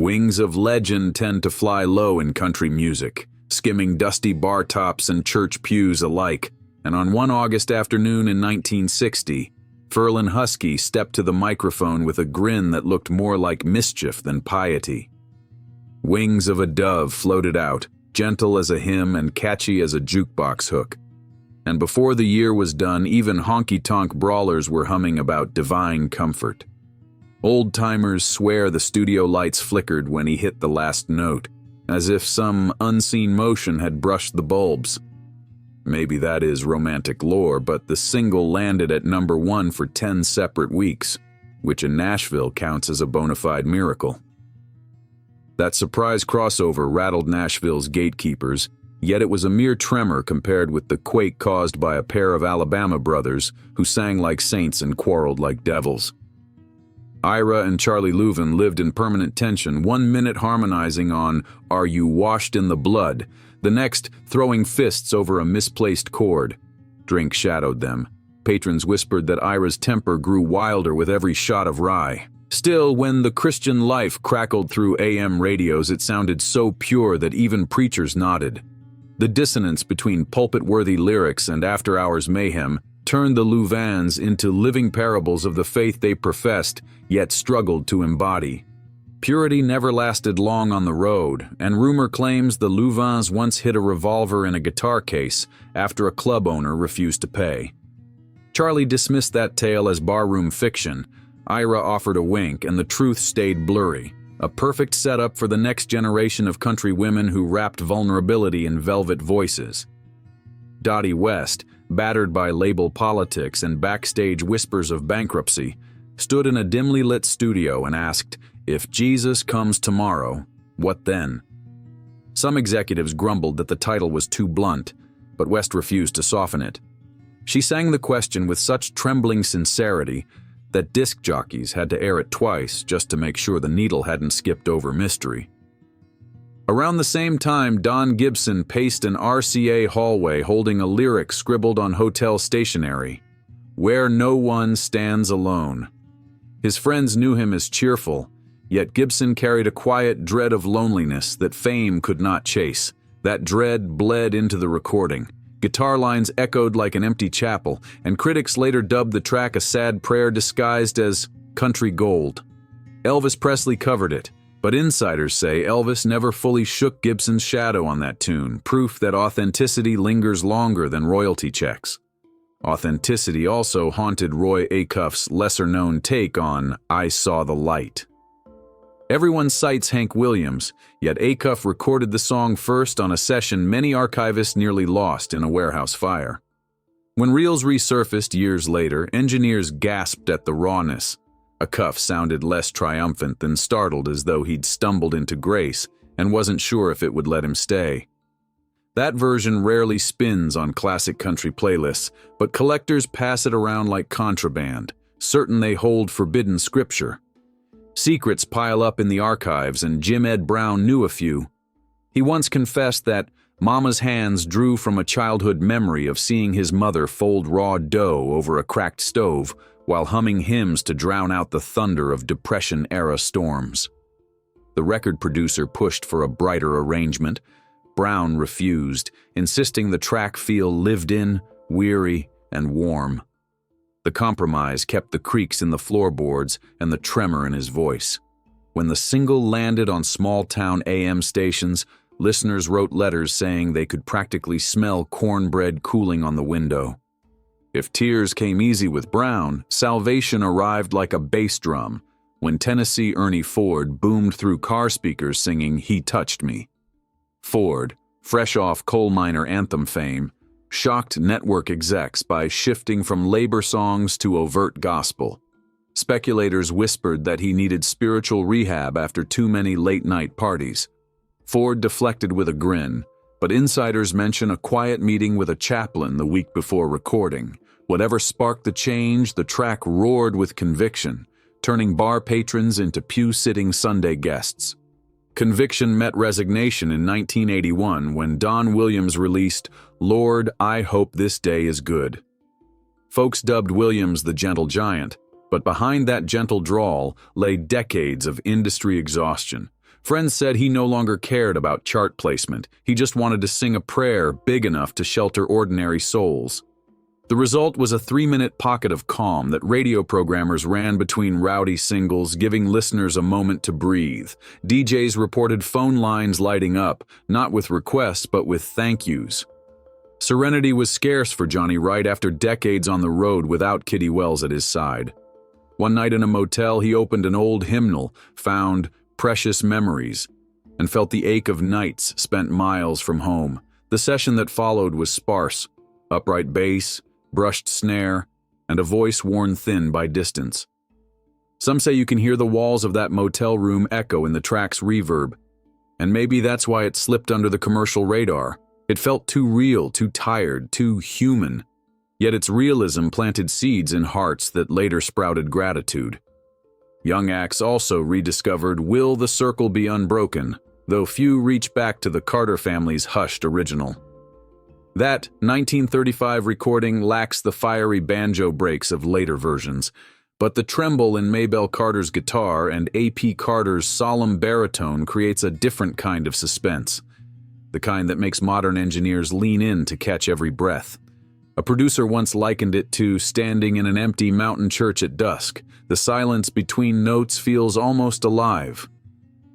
Wings of legend tend to fly low in country music, skimming dusty bar tops and church pews alike, and on one August afternoon in 1960, Ferlin Husky stepped to the microphone with a grin that looked more like mischief than piety. Wings of a dove floated out, gentle as a hymn and catchy as a jukebox hook. And before the year was done, even honky-tonk brawlers were humming about divine comfort. Old-timers swear the studio lights flickered when he hit the last note, as if some unseen motion had brushed the bulbs. Maybe that is romantic lore, but the single landed at #1 for 10 separate weeks, which in Nashville counts as a bona fide miracle. That surprise crossover rattled Nashville's gatekeepers, yet it was a mere tremor compared with the quake caused by a pair of Alabama brothers who sang like saints and quarreled like devils. Ira and Charlie Louvin lived in permanent tension, one minute harmonizing on "Are You Washed in the Blood?", the next throwing fists over a misplaced chord. Drink shadowed them. Patrons whispered that Ira's temper grew wilder with every shot of rye. Still, when the Christian life crackled through AM radios, it sounded so pure that even preachers nodded. The dissonance between pulpit-worthy lyrics and after-hours mayhem turned the Louvins into living parables of the faith they professed, yet struggled to embody. Purity never lasted long on the road, and rumor claims the Louvins once hid a revolver in a guitar case after a club owner refused to pay. Charlie dismissed that tale as barroom fiction. Ira offered a wink, and the truth stayed blurry. A perfect setup for the next generation of country women who rapped vulnerability in velvet voices. Dottie West, battered by label politics and backstage whispers of bankruptcy, stood in a dimly lit studio and asked, "If Jesus comes tomorrow, what then?" Some executives grumbled that the title was too blunt, but West refused to soften it. She sang the question with such trembling sincerity that disc jockeys had to air it twice just to make sure the needle hadn't skipped over mystery. Around the same time, Don Gibson paced an RCA hallway holding a lyric scribbled on hotel stationery, "Where no one stands alone." His friends knew him as cheerful, yet Gibson carried a quiet dread of loneliness that fame could not chase. That dread bled into the recording. Guitar lines echoed like an empty chapel, and critics later dubbed the track a sad prayer disguised as country gold. Elvis Presley covered it, but insiders say Elvis never fully shook Gibson's shadow on that tune, proof that authenticity lingers longer than royalty checks. Authenticity also haunted Roy Acuff's lesser-known take on "I Saw the Light." Everyone cites Hank Williams, yet Acuff recorded the song first on a session many archivists nearly lost in a warehouse fire. When reels resurfaced years later, engineers gasped at the rawness. Acuff sounded less triumphant than startled, as though he'd stumbled into grace and wasn't sure if it would let him stay. That version rarely spins on classic country playlists, but collectors pass it around like contraband, certain they hold forbidden scripture. Secrets pile up in the archives, and Jim Ed Brown knew a few. He once confessed that Mama's hands drew from a childhood memory of seeing his mother fold raw dough over a cracked stove while humming hymns to drown out the thunder of Depression-era storms. The record producer pushed for a brighter arrangement. Brown refused, insisting the track feel lived in, weary, and warm. The compromise kept the creaks in the floorboards and the tremor in his voice. When the single landed on small-town AM stations, listeners wrote letters saying they could practically smell cornbread cooling on the window. If tears came easy with Brown, salvation arrived like a bass drum when Tennessee Ernie Ford boomed through car speakers singing "He Touched Me." Ford, fresh off coal miner anthem fame, shocked network execs by shifting from labor songs to overt gospel. Speculators whispered that he needed spiritual rehab after too many late-night parties. Ford deflected with a grin, but insiders mention a quiet meeting with a chaplain the week before recording. Whatever sparked the change, the track roared with conviction, turning bar patrons into pew-sitting Sunday guests. Conviction met resignation in 1981 when Don Williams released "Lord, I Hope This Day Is Good." Folks dubbed Williams the gentle giant, but behind that gentle drawl lay decades of industry exhaustion. Friends said he no longer cared about chart placement. He just wanted to sing a prayer big enough to shelter ordinary souls. The result was a 3-minute pocket of calm that radio programmers ran between rowdy singles, giving listeners a moment to breathe. DJs reported phone lines lighting up, not with requests but with thank yous. Serenity was scarce for Johnny Wright after decades on the road without Kitty Wells at his side. One night in a motel, he opened an old hymnal, found precious memories, and felt the ache of nights spent miles from home. The session that followed was sparse: upright bass, brushed snare, and a voice worn thin by distance. Some say you can hear the walls of that motel room echo in the track's reverb, and maybe that's why it slipped under the commercial radar. It felt too real, too tired, too human. Yet its realism planted seeds in hearts that later sprouted gratitude. Young acts also rediscovered Will the Circle Be Unbroken, though few reach back to the Carter family's hushed original. That 1935 recording lacks the fiery banjo breaks of later versions, but the tremble in Maybelle Carter's guitar and A.P. Carter's solemn baritone creates a different kind of suspense, the kind that makes modern engineers lean in to catch every breath. A producer once likened it to standing in an empty mountain church at dusk. The silence between notes feels almost alive.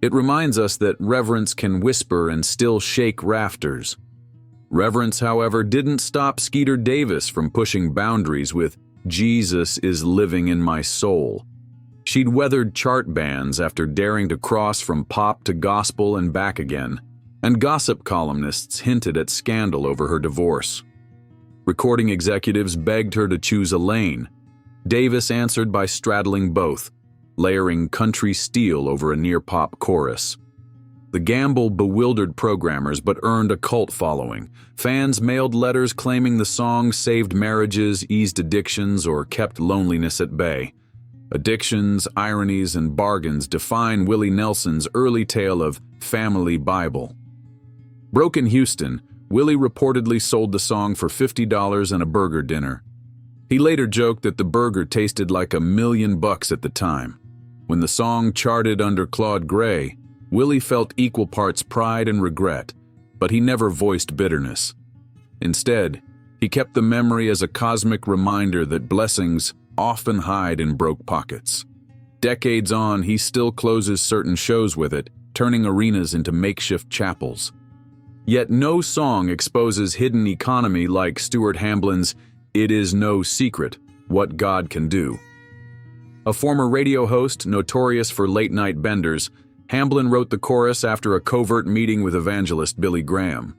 It reminds us that reverence can whisper and still shake rafters. Reverence, however, didn't stop Skeeter Davis from pushing boundaries with "Jesus is living in my soul." She'd weathered chart bans after daring to cross from pop to gospel and back again, and gossip columnists hinted at scandal over her divorce. Recording executives begged her to choose a lane. Davis answered by straddling both, layering country steel over a near-pop chorus. The gamble bewildered programmers but earned a cult following. Fans mailed letters claiming the song saved marriages, eased addictions, or kept loneliness at bay. Addictions, ironies, and bargains define Willie Nelson's early tale of family Bible. Broken Houston, Willie reportedly sold the song for $50 and a burger dinner. He later joked that the burger tasted like $1 million at the time. When the song charted under Claude Gray, Willie felt equal parts pride and regret, but he never voiced bitterness. Instead, he kept the memory as a cosmic reminder that blessings often hide in broke pockets. Decades on, he still closes certain shows with it, turning arenas into makeshift chapels. Yet no song exposes hidden economy like Stuart Hamblin's "It Is No Secret, What God Can Do." A former radio host notorious for late-night benders, Hamblin wrote the chorus after a covert meeting with evangelist Billy Graham.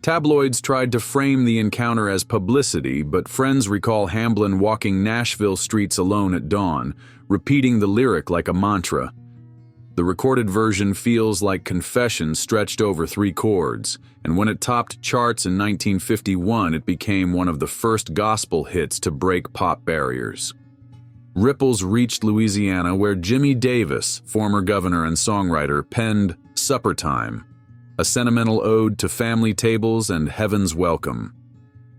Tabloids tried to frame the encounter as publicity, but friends recall Hamblin walking Nashville streets alone at dawn, repeating the lyric like a mantra. The recorded version feels like confession stretched over 3 chords, and when it topped charts in 1951, it became one of the first gospel hits to break pop barriers. Ripples reached Louisiana, where Jimmy Davis, former governor and songwriter, penned "Supper Time," a sentimental ode to family tables and heaven's welcome.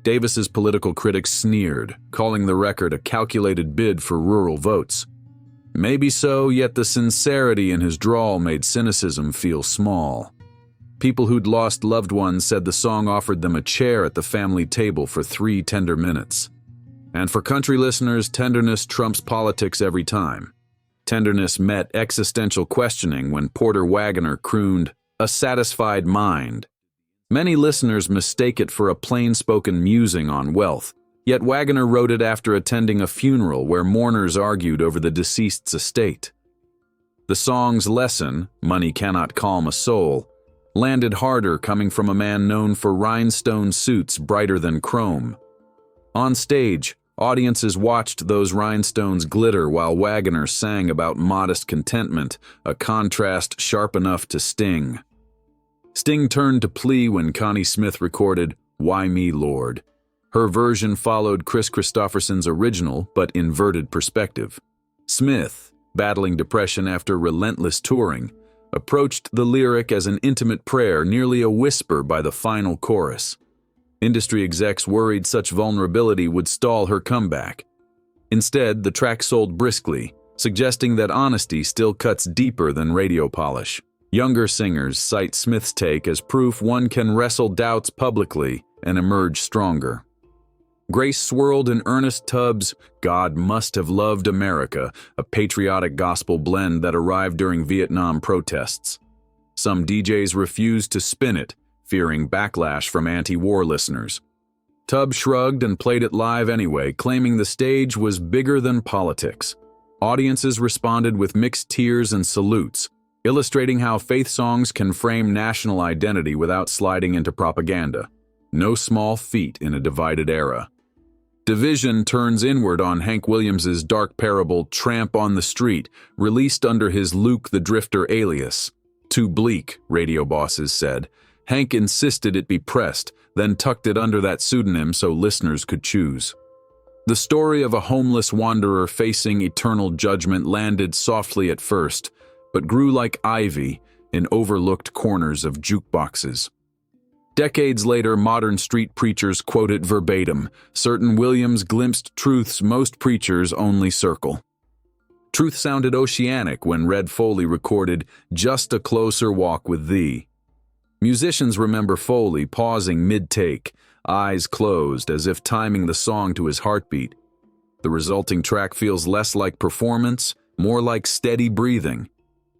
Davis's political critics sneered, calling the record a calculated bid for rural votes. Maybe so, yet the sincerity in his drawl made cynicism feel small. People who'd lost loved ones said the song offered them a chair at the family table for 3 tender minutes. And for country listeners, tenderness trumps politics every time. Tenderness met existential questioning when Porter Wagoner crooned, "A satisfied mind." Many listeners mistake it for a plain-spoken musing on wealth, yet Wagoner wrote it after attending a funeral where mourners argued over the deceased's estate. The song's lesson, "Money cannot calm a soul," landed harder coming from a man known for rhinestone suits brighter than chrome. On stage, audiences watched those rhinestones glitter while Wagoner sang about modest contentment, a contrast sharp enough to sting. Sting turned to plea when Connie Smith recorded "Why Me, Lord?" Her version followed Chris Christopherson's original but inverted perspective. Smith, battling depression after relentless touring, approached the lyric as an intimate prayer, nearly a whisper by the final chorus. Industry execs worried such vulnerability would stall her comeback. Instead, the track sold briskly, suggesting that honesty still cuts deeper than radio polish. Younger singers cite Smith's take as proof one can wrestle doubts publicly and emerge stronger. Grace swirled in Ernest Tubbs' "God Must Have Loved America," a patriotic gospel blend that arrived during Vietnam protests. Some DJs refused to spin it, fearing backlash from anti-war listeners. Tubbs shrugged and played it live anyway, claiming the stage was bigger than politics. Audiences responded with mixed tears and salutes, illustrating how faith songs can frame national identity without sliding into propaganda. No small feat in a divided era. Division turns inward on Hank Williams's dark parable "Tramp on the Street," released under his Luke the Drifter alias. Too bleak, radio bosses said. Hank insisted it be pressed, then tucked it under that pseudonym so listeners could choose. The story of a homeless wanderer facing eternal judgment landed softly at first, but grew like ivy in overlooked corners of jukeboxes. Decades later, modern street preachers quote it verbatim. Certain Williams glimpsed truths most preachers only circle. Truth sounded oceanic when Red Foley recorded "Just a Closer Walk with Thee." Musicians remember Foley pausing mid-take, eyes closed as if timing the song to his heartbeat. The resulting track feels less like performance, more like steady breathing.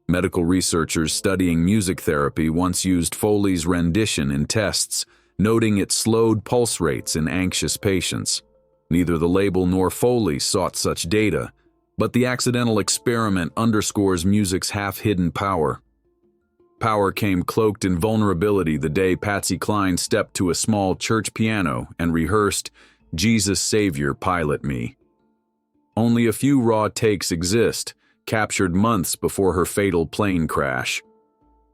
Medical researchers studying music therapy once used Foley's rendition in tests, noting it slowed pulse rates in anxious patients. Neither the label nor Foley sought such data, but the accidental experiment underscores music's half-hidden power. Power came cloaked in vulnerability the day Patsy Cline stepped to a small church piano and rehearsed "Jesus Savior, Pilot Me." Only a few raw takes exist, captured months before her fatal plane crash.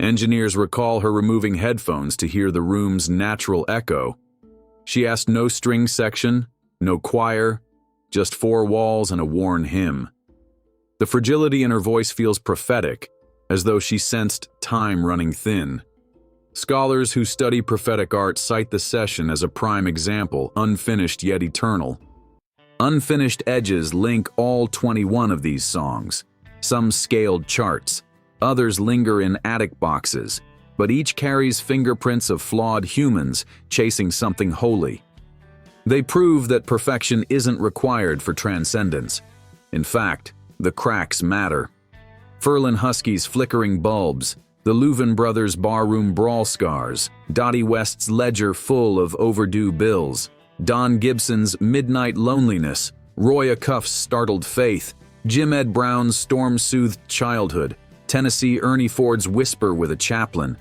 Engineers recall her removing headphones to hear the room's natural echo. She asked no string section, no choir, just four walls and a worn hymn. The fragility in her voice feels prophetic, as though she sensed time running thin. Scholars who study prophetic art cite the session as a prime example, unfinished yet eternal. Unfinished edges link all 21 of these songs. Some scaled charts, others linger in attic boxes, but each carries fingerprints of flawed humans chasing something holy. They prove that perfection isn't required for transcendence. In fact, the cracks matter. Ferlin Husky's flickering bulbs, the Louvin brothers' barroom brawl scars, Dottie West's ledger full of overdue bills, Don Gibson's midnight loneliness, Roy Acuff's startled faith, Jim Ed Brown's storm-soothed childhood, Tennessee Ernie Ford's whisper with a chaplain,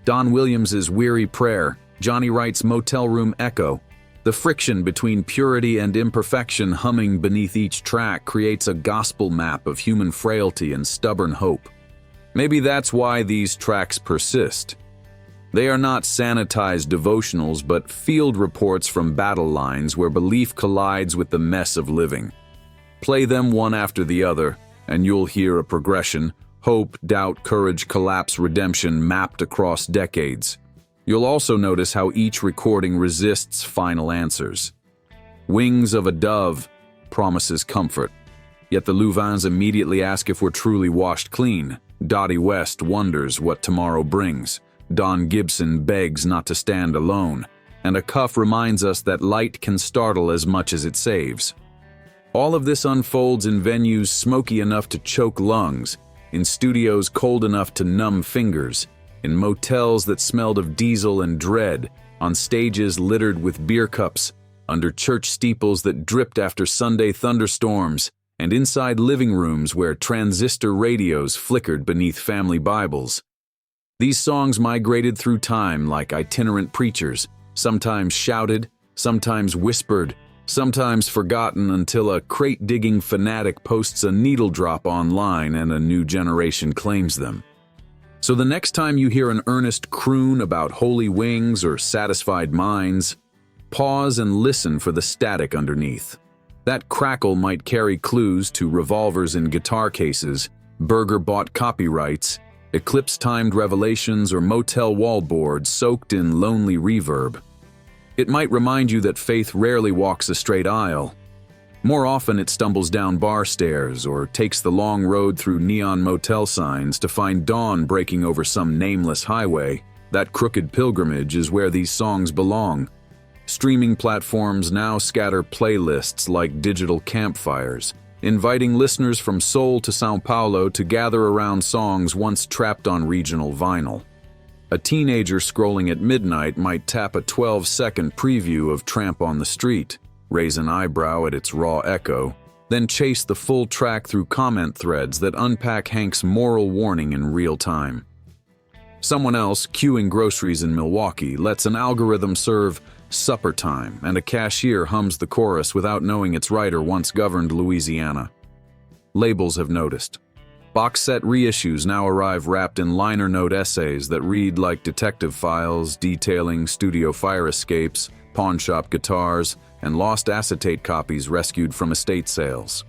Don Williams's weary prayer, Johnny Wright's motel room echo. The friction between purity and imperfection humming beneath each track creates a gospel map of human frailty and stubborn hope. Maybe that's why these tracks persist. They are not sanitized devotionals, but field reports from battle lines where belief collides with the mess of living. Play them one after the other, and you'll hear a progression: hope, doubt, courage, collapse, redemption mapped across decades. You'll also notice how each recording resists final answers. "Wings of a Dove" promises comfort, yet the Louvins immediately ask if we're truly washed clean. Dottie West wonders what tomorrow brings. Don Gibson begs not to stand alone, and a cuff reminds us that light can startle as much as it saves. All of this unfolds in venues smoky enough to choke lungs, in studios cold enough to numb fingers, in motels that smelled of diesel and dread, on stages littered with beer cups, under church steeples that dripped after Sunday thunderstorms, and inside living rooms where transistor radios flickered beneath family Bibles. These songs migrated through time like itinerant preachers, sometimes shouted, sometimes whispered, sometimes forgotten until a crate-digging fanatic posts a needle drop online and a new generation claims them. So the next time you hear an earnest croon about holy wings or satisfied minds, pause and listen for the static underneath. That crackle might carry clues to revolvers in guitar cases, burger-bought copyrights, eclipse-timed revelations, or motel wallboards soaked in lonely reverb. It might remind you that faith rarely walks a straight aisle. More often it stumbles down bar stairs or takes the long road through neon motel signs to find dawn breaking over some nameless highway. That crooked pilgrimage is where these songs belong. Streaming platforms now scatter playlists like digital campfires, inviting listeners from Seoul to São Paulo to gather around songs once trapped on regional vinyl. A teenager scrolling at midnight might tap a 12-second preview of Tramp on the Street, raise an eyebrow at its raw echo, then chase the full track through comment threads that unpack Hank's moral warning in real time. Someone else, queuing groceries in Milwaukee, lets an algorithm serve Supper Time, and a cashier hums the chorus without knowing its writer once governed Louisiana. Labels have noticed. Box set reissues now arrive wrapped in liner note essays that read like detective files detailing studio fire escapes, pawnshop guitars, and lost acetate copies rescued from estate sales.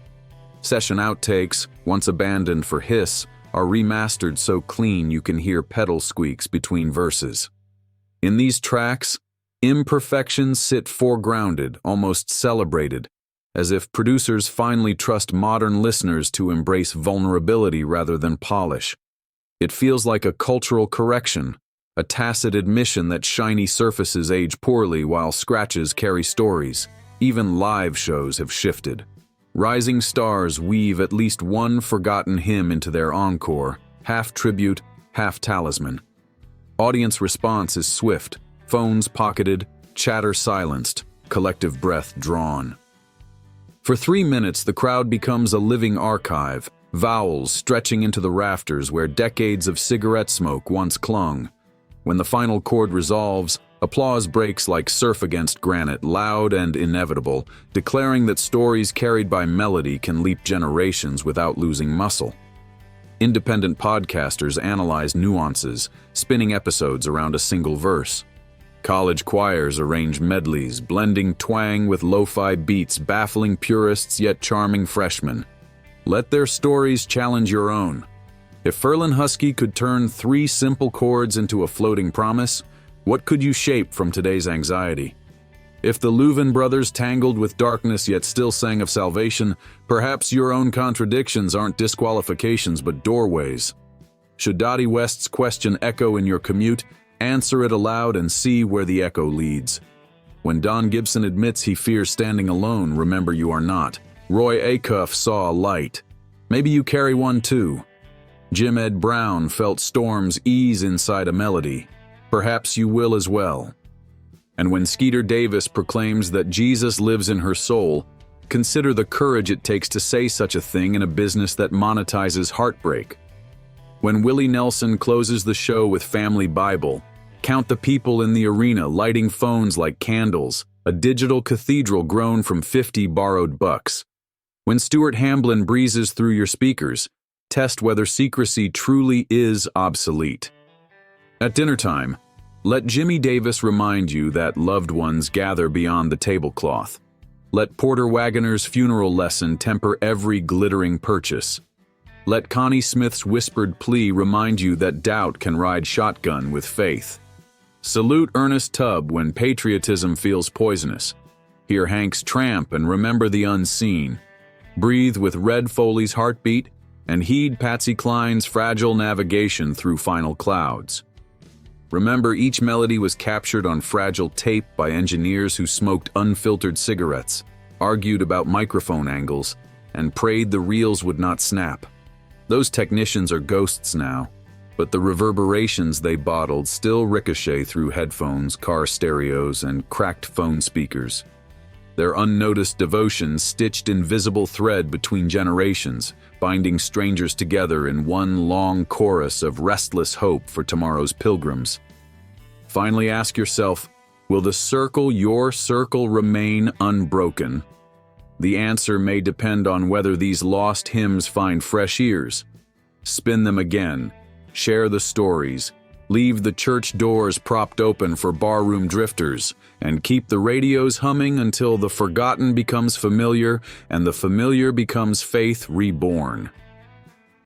Session outtakes, once abandoned for hiss, are remastered so clean you can hear pedal squeaks between verses. In these tracks, imperfections sit foregrounded, almost celebrated, as if producers finally trust modern listeners to embrace vulnerability rather than polish. It feels like a cultural correction, a tacit admission that shiny surfaces age poorly while scratches carry stories. Even live shows have shifted. Rising stars weave at least one forgotten hymn into their encore, half tribute, half talisman. Audience response is swift, phones pocketed, chatter silenced, collective breath drawn. For 3 minutes, the crowd becomes a living archive, vowels stretching into the rafters where decades of cigarette smoke once clung. When the final chord resolves, applause breaks like surf against granite, loud and inevitable, declaring that stories carried by melody can leap generations without losing muscle. Independent podcasters analyze nuances, spinning episodes around a single verse. College choirs arrange medleys, blending twang with lo-fi beats, baffling purists yet charming freshmen. Let their stories challenge your own. If Ferlin Husky could turn 3 simple chords into a floating promise, what could you shape from today's anxiety? If the Louvin brothers tangled with darkness yet still sang of salvation, perhaps your own contradictions aren't disqualifications but doorways. Should Dottie West's question echo in your commute, answer it aloud and see where the echo leads. When Don Gibson admits he fears standing alone, remember you are not. Roy Acuff saw a light. Maybe you carry one too. Jim Ed Brown felt storms ease inside a melody. Perhaps you will as well. And when Skeeter Davis proclaims that Jesus lives in her soul, consider the courage it takes to say such a thing in a business that monetizes heartbreak. When Willie Nelson closes the show with Family Bible, count the people in the arena lighting phones like candles, a digital cathedral grown from 50 borrowed bucks. When Stuart Hamblin breezes through your speakers, test whether secrecy truly is obsolete. At dinner time, let Jimmy Davis remind you that loved ones gather beyond the tablecloth. Let Porter Wagoner's funeral lesson temper every glittering purchase. Let Connie Smith's whispered plea remind you that doubt can ride shotgun with faith. Salute Ernest Tubb when patriotism feels poisonous. Hear Hank's Tramp and remember the unseen. Breathe with Red Foley's heartbeat and heed Patsy Cline's fragile navigation through final clouds. Remember, each melody was captured on fragile tape by engineers who smoked unfiltered cigarettes, argued about microphone angles, and prayed the reels would not snap. Those technicians are ghosts now, but the reverberations they bottled still ricochet through headphones, car stereos, and cracked phone speakers. Their unnoticed devotion stitched invisible thread between generations, binding strangers together in one long chorus of restless hope for tomorrow's pilgrims. Finally ask yourself, will the circle, your circle, remain unbroken? The answer may depend on whether these lost hymns find fresh ears. Spin them again, share the stories, leave the church doors propped open for barroom drifters, and keep the radios humming until the forgotten becomes familiar and the familiar becomes faith reborn.